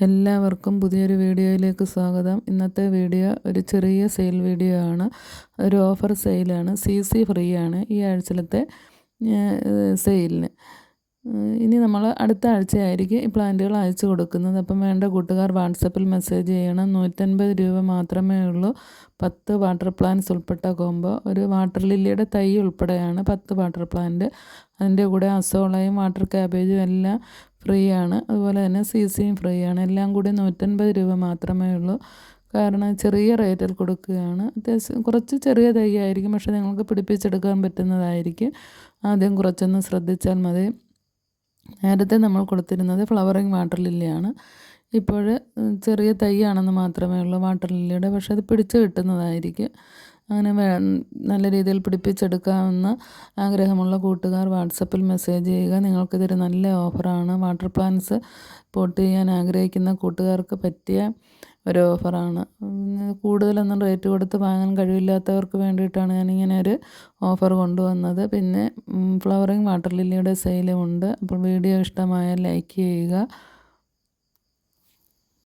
എല്ലാവർക്കും പുതിയൊരു വീഡിയോയിലേക്ക് സ്വാഗതം. ഇന്നത്തെ വീഡിയോ ഒരു ചെറിയ സെയിൽ വീഡിയോ ആണ്. ഒരു ഓഫർ സെയിലാണ്. CC ഫ്രീ ആണ് ഈ ആഴ്ചയിലത്തെ സെയിലിന്. ഇനി നമ്മൾ അടുത്ത ആഴ്ചയായിരിക്കും ഈ പ്ലാന്റുകൾ അയച്ചു കൊടുക്കുന്നത്. അപ്പം വേണ്ട കൂട്ടുകാർ വാട്സപ്പിൽ മെസ്സേജ് ചെയ്യണം. 150 രൂപ മാത്രമേ ഉള്ളൂ. 10 വാട്ടർ പ്ലാന്റ്സ് ഉൾപ്പെട്ട കോംബോ. ഒരു വാട്ടർ ലില്ലിയുടെ തൈ ഉൾപ്പെടെയാണ് 10 വാട്ടർ പ്ലാന്റ്. അതിൻ്റെ കൂടെ അസോളയും വാട്ടർ ക്യാബേജും എല്ലാം ഫ്രീ ആണ്. അതുപോലെ തന്നെ CCയും ഫ്രീ ആണ്. എല്ലാം കൂടി 150 രൂപ മാത്രമേ ഉള്ളൂ. കാരണം ചെറിയ റേറ്റിൽ കൊടുക്കുകയാണ്. അത്യാവശ്യം കുറച്ച് ചെറിയ തൈ ആയിരിക്കും, പക്ഷേ നിങ്ങൾക്ക് പിടിപ്പിച്ചെടുക്കാൻ പറ്റുന്നതായിരിക്കും. ആദ്യം കുറച്ചൊന്ന് ശ്രദ്ധിച്ചാൽ മതി. നേരത്തെ നമ്മൾ കൊടുത്തിരുന്നത് ഫ്ലവറിങ് വാട്ടർ ലില്ലിയാണ്. ഇപ്പോൾ ചെറിയ തൈയാണെന്ന് മാത്രമേ ഉള്ളൂ വാട്ടർ ലില്ലിയുടെ, പക്ഷേ അത് പിടിച്ച് കിട്ടുന്നതായിരിക്കും. അങ്ങനെ നല്ല രീതിയിൽ പിടിപ്പിച്ചെടുക്കാമെന്ന് ആഗ്രഹമുള്ള കൂട്ടുകാർ വാട്സപ്പിൽ മെസ്സേജ് ചെയ്യുക. നിങ്ങൾക്കിതൊരു നല്ല ഓഫറാണ്. വാട്ടർ പ്ലാന്റ്സ് പോട്ട് ചെയ്യാൻ ആഗ്രഹിക്കുന്ന കൂട്ടുകാർക്ക് പറ്റിയ ഒരു ഓഫറാണ്. കൂടുതലൊന്നും റേറ്റ് കൊടുത്ത് വാങ്ങാൻ കഴിവില്ലാത്തവർക്ക് വേണ്ടിയിട്ടാണ് ഞാനിങ്ങനെ ഒരു ഓഫർ കൊണ്ടുവന്നത്. പിന്നെ ഫ്ലവറിങ് വാട്ടർ ലില്ലിയുടെ സെയിലും ഉണ്ട്. അപ്പോൾ വീഡിയോ ഇഷ്ടമായാൽ ലൈക്ക് ചെയ്യുക.